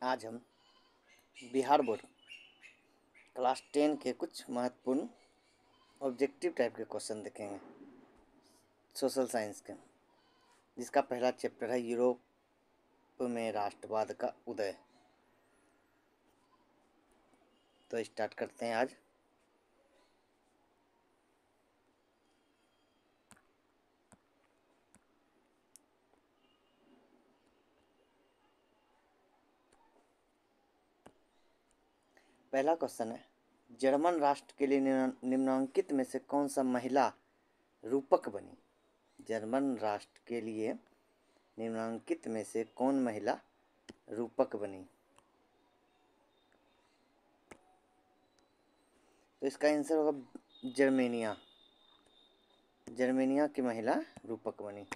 आज हम Bihar board class 10 के कुछ महत्वपूर्ण ऑब्जेक्टिव टाइप के क्वेश्चन देखेंगे सोशल साइंस के, जिसका पहला चैप्टर है यूरोप में राष्ट्रवाद का उदय। तो स्टार्ट करते हैं आज। पहला क्वेश्चन है, जर्मन राष्ट्र के लिए निम्नलिखित में से कौन सा महिला रूपक बनी? जर्मन राष्ट्र के लिए निम्नलिखित में से कौन महिला रूपक बनी? तो इसका आंसर होगा जर्मेनिया। जर्मेनिया की महिला रूपक बनी।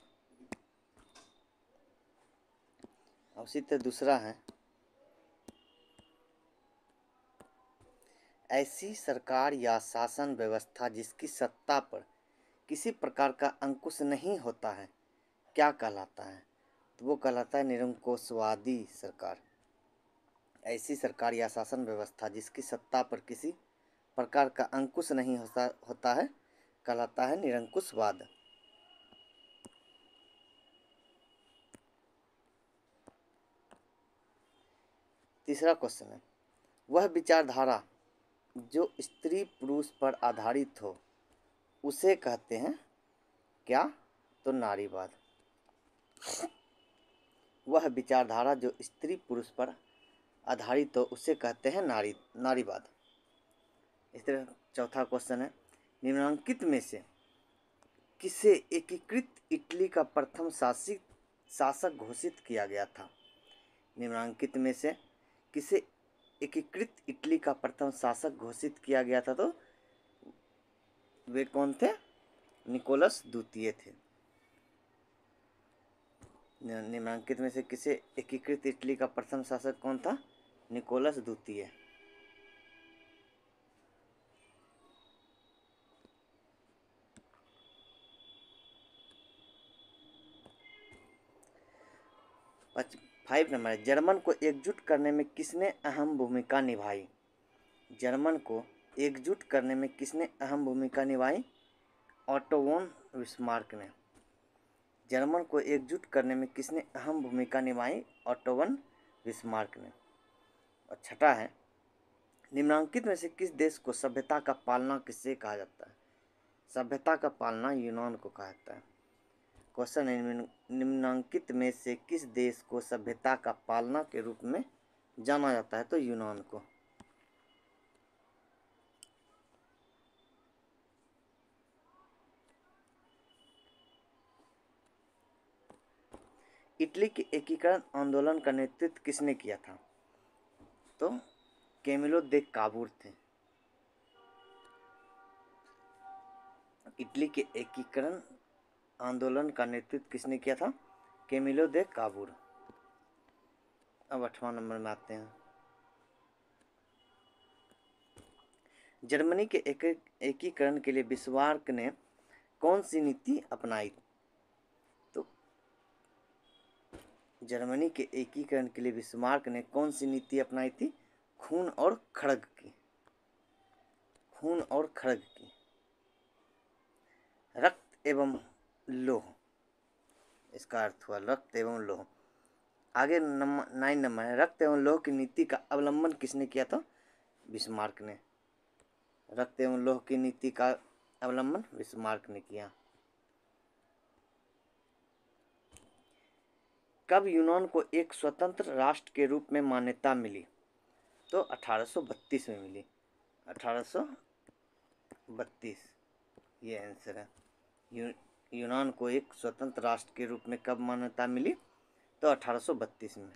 उसी तरह दूसरा है, ऐसी सरकार या शासन व्यवस्था जिसकी सत्ता पर किसी प्रकार का अंकुश नहीं होता है क्या कहलाता है? तो वो कहलाता है निरंकुशवादी सरकार। ऐसी सरकार या शासन व्यवस्था जिसकी सत्ता पर किसी प्रकार का अंकुश नहीं होता है कहलाता है निरंकुशवाद। तीसरा क्वेश्चन है, वह विचारधारा जो स्त्री पुरुष पर आधारित हो उसे कहते हैं क्या? तो नारीवाद। वह विचारधारा जो स्त्री पुरुष पर आधारित हो उसे कहते हैं नारीवाद। इस तरह चौथा क्वेश्चन है, निम्नलिखित में से किसे एकीकृत इटली का प्रथम शासक घोषित किया गया था? निम्नलिखित में से किसे एकीकृत इटली का प्रथम शासक घोषित किया गया था? तो वे कौन थे? निकोलस द्वितीय थे। निम्नलिखित में से किसे एकीकृत इटली का प्रथम शासक कौन था? निकोलस द्वितीय। फाइव नंबर है, जर्मन को एकजुट करने में किसने अहम भूमिका निभाई? जर्मन को एकजुट करने में किसने अहम भूमिका निभाई? ऑटो वॉन बिस्मार्क ने। जर्मन को एकजुट करने में किसने अहम भूमिका निभाई? ऑटो वॉन बिस्मार्क ने। और छठा है, निम्नलिखित में से किस देश को सभ्यता का पालना किससे कहा जाता है? सभ्यता का पालना यूनान को कहा जाता है। क्वेश्चन है, निम्नलिखित में से किस देश को सभ्यता का पालना के रूप में जाना जाता है? तो यूनान को। इटली के एकीकरण आंदोलन का नेतृत्व किसने किया था? तो कैमिलो दे काबूर थे। इटली के एकीकरण आंदोलन का नेतृत्व किसने किया था? Camillo de Cavour. अब 8वां नंबर में आते हैं, जर्मनी के एकीकरण के लिए बिस्मार्क ने कौन सी नीति अपनाई? तो जर्मनी के एकीकरण के लिए बिस्मार्क ने कौन सी नीति अपनाई थी? खून और खड्ग की। खून और खड्ग की। रक्त एवं लोह, इसका अर्थ हुआ रक्त एवं लोह। आगे 9 नंबर है, रक्त एवं लोह की नीति का अवलंबन किसने किया था? बिस्मार्क ने। रक्त एवं लोह की नीति का अवलंबन बिस्मार्क ने किया। कब यूनान को एक स्वतंत्र राष्ट्र के रूप में मान्यता मिली? तो 1832 में मिली। 1832 ये आंसर है। यूनान को एक स्वतंत्र राष्ट्र के रूप में कब मान्यता मिली? तो 1832 में।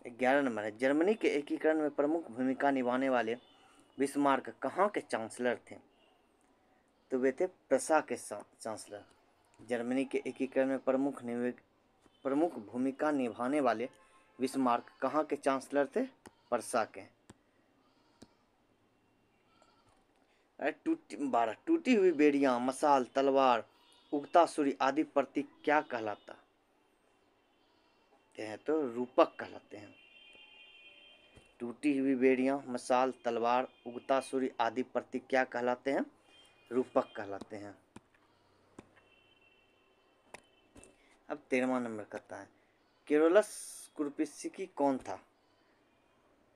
11 नंबर है, जर्मनी के एकीकरण में प्रमुख भूमिका निभाने वाले बिस्मार्क कहाँ के चांसलर थे? तो वे थे प्रसा के चांसलर। जर्मनी के एकीकरण में प्रमुख भूमिका निभाने वाले बिस्मार्क कहाँ के चांसलर थे? प्रसा के। 12 टूटी हुई बेड़ियां, मसाल, तलवार उगता सूर्य आदि प्रतीक क्या कहलाता है? तो रूपक कहलाते हैं। टूटी हुई बेड़ियां, मशाल, तलवार, उगता सूर्य आदि प्रतीक क्या कहलाते हैं? रूपक कहलाते हैं। अब 13वां नंबर कहता है केरोलस कुप्रिस्की कौन था?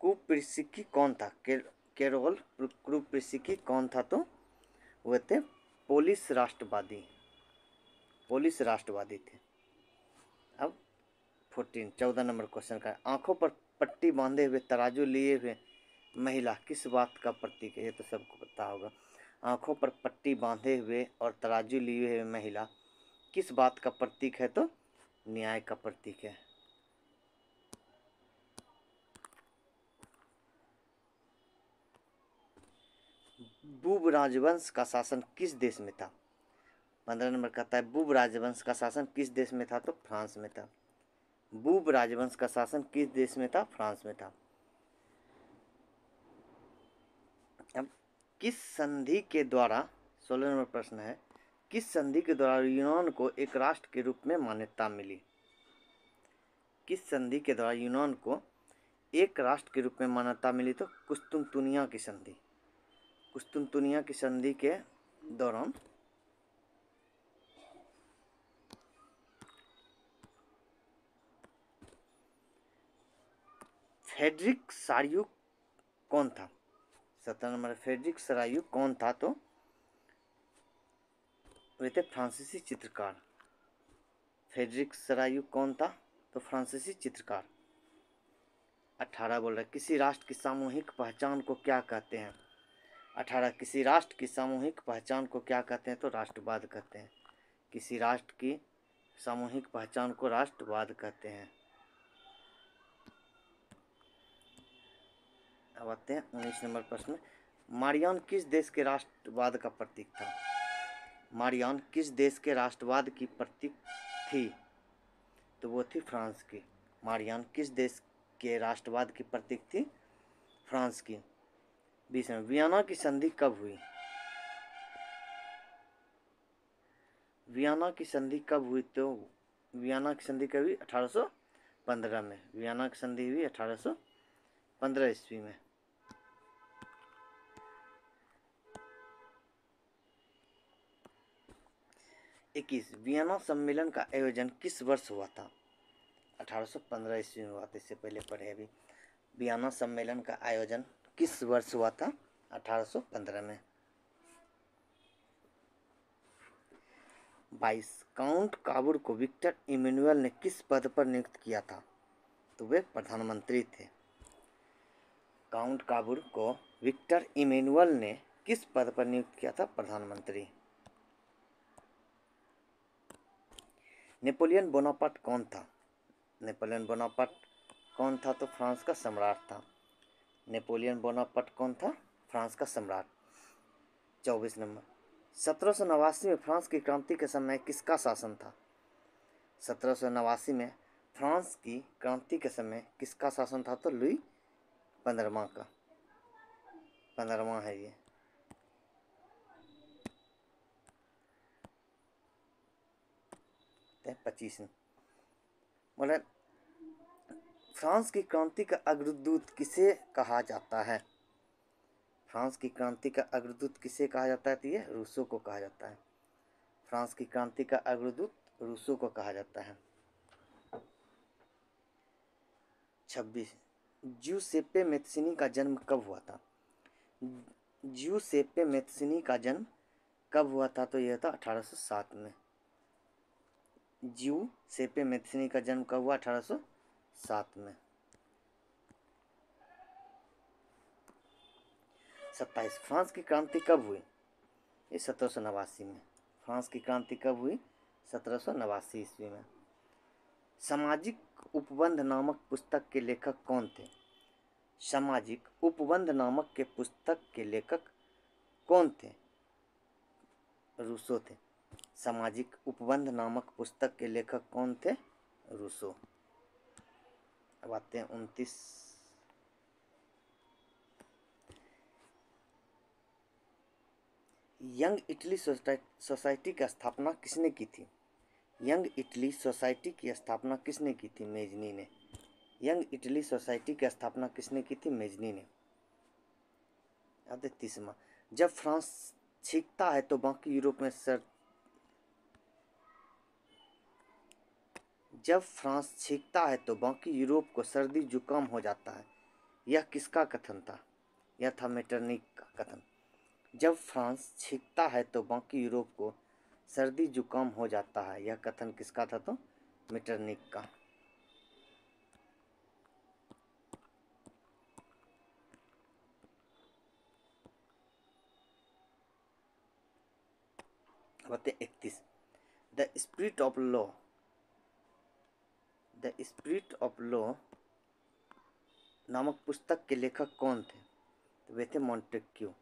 कुप्रिस्की कौन था? केरोल कुप्रिस्की कौन था? तो वे थे पोलिश राष्ट्रवादी, पोलिश राष्ट्रवादी थे। अब 14 नंबर क्वेश्चन का आंखों पर पट्टी बांधे हुए तराजू लिए हुए महिला किस बात का प्रतीक है? ये तो सबको पता होगा। आंखों पर पट्टी बांधे हुए और तराजू लिए हुए महिला किस बात का प्रतीक है? तो न्याय का प्रतीक है। बुब राजवंश का शासन किस देश में था? 15 नंबर कहता है बुब राजवंश का शासन किस देश में था? तो फ्रांस में था। बुब राजवंश का शासन किस देश में था? फ्रांस में था। अब किस संधि के द्वारा 16 नंबर प्रश्न है किस संधि के द्वारा यूनान को एक राष्ट्र के रूप में मान्यता मिली? किस संधि के द्वारा यूनान को एक राष्ट्र के रूप में मान्यता मिली? तो कुस्तुनतुनिया की संधि। कुस्तुनतुनिया की संधि के दौरान फ्रेडरिक सारियुक कौन था? 17 नंबर फ्रेडरिक सारियुक कौन था? तो वे थे फ्रांसीसी चित्रकार। फ्रेडरिक सारियुक कौन था? तो फ्रांसीसी चित्रकार। 18 बोल रहा है किसी राष्ट्र की सामूहिक पहचान को क्या कहते हैं? 18 किसी राष्ट्र की सामूहिक पहचान को क्या कहते हैं? तो राष्ट्रवाद कहते हैं। किसी राष्ट्र की सामूहिक पहचान को राष्ट्रवाद कहते हैं। अब आते हैं 19 नंबर प्रश्न। मारियान किस देश के राष्ट्रवाद का प्रतीक था? मारियान किस देश के राष्ट्रवाद की प्रतीक थी? तो वो थी फ्रांस की। मारियान किस देश के राष्ट्रवाद की प्रतीक थी? फ्रांस की। 20 में वियना की संधि कब हुई? वियना की संधि कब हुई? तो वियना की संधि कब हुई? 1815 में। वियना की संधि हुई 1815 ईस्वी में। 21 वियना सम्मेलन का आयोजन किस वर्ष हुआ था? 1815 ईस्वी में हुआ था। इससे पहले पढ़े अभी। वियना सम्मेलन का आयोजन किस वर्ष हुआ था? 1815 में। 22 काउंट काबूर को विक्टर इमैनुअल ने किस पद पर नियुक्त किया था? तो वे प्रधानमंत्री थे। काउंट काबूर को विक्टर इमैनुअल ने किस पद पर नियुक्त किया था? प्रधानमंत्री। नेपोलियन बोनापार्ट कौन था? नेपोलियन बोनापार्ट कौन था? तो फ्रांस का सम्राट था। नेपोलियन बोनापार्ट कौन था? फ्रांस का सम्राट। 24 नंबर 1789 में फ्रांस की क्रांति के समय किसका शासन था? 1789 में फ्रांस की क्रांति के समय किसका शासन था? तो लुई 15वां का। 15वां है ये। तो 25 बोले फ्रांस की क्रांति का अग्रदूत किसे कहा जाता है? फ्रांस की क्रांति का अग्रदूत किसे कहा जाता है? तो ये रूसो को कहा जाता है। फ्रांस की क्रांति का अग्रदूत रूसो को कहा जाता है। 26 ज्यूसेप्पे मैत्सिनी का जन्म कब हुआ था? ज्यूसेप्पे मैत्सिनी का जन्म कब हुआ था? तो यह था 1807 में। ज्यूसेप्पे मैत्सिनी का जन्म कब हुआ? 1807 में। 27 फ्रांस की क्रांति कब हुई? ये 1789 में। फ्रांस की क्रांति कब हुई? 1789 ईस्वी में। सामाजिक उपबंध नामक पुस्तक के लेखक कौन थे? सामाजिक उपबंध नामक के पुस्तक के लेखक कौन थे? रूसो थे। सामाजिक उपबंध नामक पुस्तक के लेखक कौन थे? रूसो। अब आते हैं 29। यंग इटली सोसाइटी की स्थापना किसने की थी? यंग इटली सोसाइटी की स्थापना किसने की थी? मेजनी ने। यंग इटली सोसाइटी की स्थापना किसने की थी? मेजनी ने। 30वां, जब फ्रांस छींकता है तो बाकी यूरोप में जब फ्रांस छींकता है तो बाकी यूरोप को सर्दी जुकाम हो जाता है, यह किसका कथन था? यह था मेटरनिक का कथन। जब फ्रांस छींकता है तो बाकी यूरोप को सर्दी जुकाम हो जाता है, यह कथन किसका था? तो मेटरनिक का। बताए 31, the spirit of law, the spirit of law नामक पुस्तक के लेखक कौन थे? तो वे थे मॉन्टेक्यू।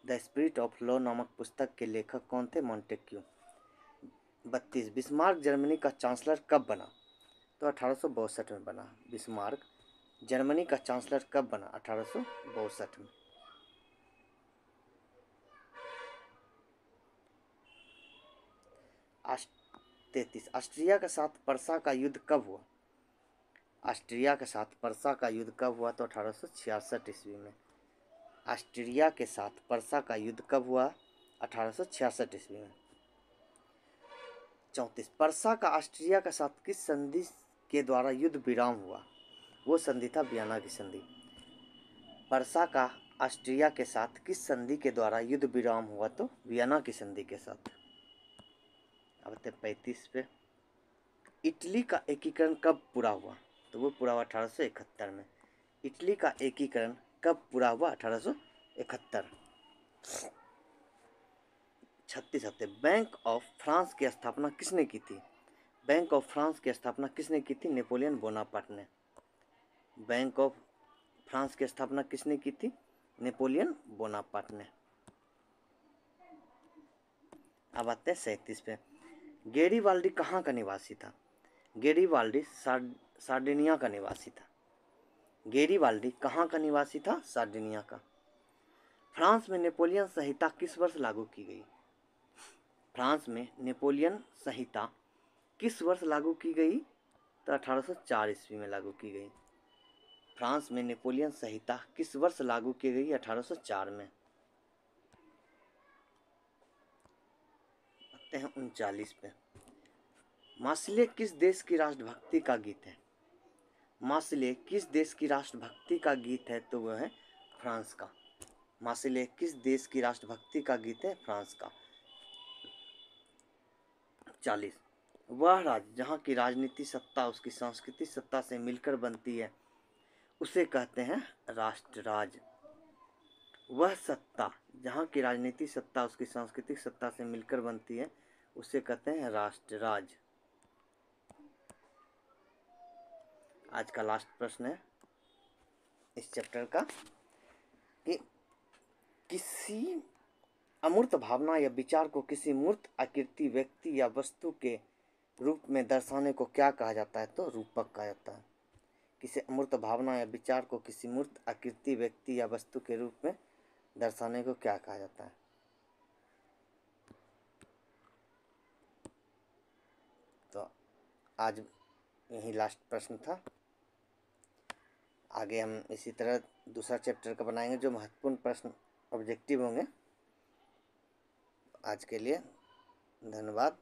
द स्पिरिट ऑफ लॉ नामक पुस्तक के लेखक कौन थे? मॉन्टेक्यू। 32, बिस्मार्क जर्मनी का चांसलर कब बना? तो 1862 में बना। बिस्मार्क जर्मनी का चांसलर कब बना? 1862 में। 33, ऑस्ट्रिया के साथ पर्सा का युद्ध कब हुआ? ऑस्ट्रिया के साथ पर्सा का युद्ध कब हुआ? तो 1866 ईस्वी में। ऑस्ट्रिया के साथ पर्सा का युद्ध कब हुआ? 1866 ईस्वी में। 34, पर्सा का ऑस्ट्रिया के साथ किस संधि के द्वारा युद्ध विराम हुआ? वो संधि था वियना की संधि। पर्सा का ऑस्ट्रिया के साथ किस संधि के द्वारा युद्ध विराम हुआ? तो वियना की संधि के साथ। अब 35 पे, इटली का एकीकरण कब पूरा हुआ? तो वो पूरा हुआ 1871 में। इटली का एकीकरण कब पूरा हुआ? 1871। 36 हफ्ते, बैंक ऑफ फ्रांस की स्थापना किसने की थी? बैंक ऑफ फ्रांस की स्थापना किसने की थी? नेपोलियन बोनापार्ट ने। बैंक ऑफ फ्रांस की स्थापना किसने की थी? नेपोलियन बोनापार्ट ने। अब आते हैं 37 पे, गेरिबाल्डी कहाँ का निवासी था? गेरिबाल्डी सार्डिनिया का निवासी था। गेरिबाल्डी कहाँ का निवासी था? सार्डिनिया का। फ्रांस में नेपोलियन संहिता किस वर्ष लागू की गई? फ्रांस में नेपोलियन संहिता किस वर्ष लागू की गई? तो 1804 ईस्वी में लागू की गई। फ्रांस में नेपोलियन संहिता किस वर्ष लागू की गई? 1804 में। आते हैं 39 पे, मार्सिले किस देश की राष्ट्रभक्ति का गीत है? मार्सिले किस देश की राष्ट्रभक्ति का गीत है? तो वह है फ्रांस का। मार्सिले किस देश की राष्ट्रभक्ति का गीत है? फ्रांस का। 40, वह राज्य जहाँ की राजनीति सत्ता उसकी सांस्कृतिक सत्ता से मिलकर बनती है उसे कहते हैं राष्ट्र राज्य। वह सत्ता जहाँ की राजनीतिक सत्ता उसकी सांस्कृतिक सत्ता से मिलकर बनती है उसे कहते हैं राष्ट्र राज्य। आज का लास्ट प्रश्न है इस चैप्टर का कि किसी अमूर्त भावना या विचार को किसी मूर्त आकृति व्यक्ति या वस्तु के रूप में दर्शाने को क्या कहा जाता है? तो रूपक कहा जाता है। किसी अमूर्त भावना या विचार को किसी मूर्त आकृति व्यक्ति या वस्तु के रूप में दर्शाने को क्या कहा जाता है? तो आज यही लास्ट प्रश्न था। आगे हम इसी तरह दूसरा चैप्टर का बनाएंगे जो महत्वपूर्ण प्रश्न ऑब्जेक्टिव होंगे। आज के लिए धन्यवाद।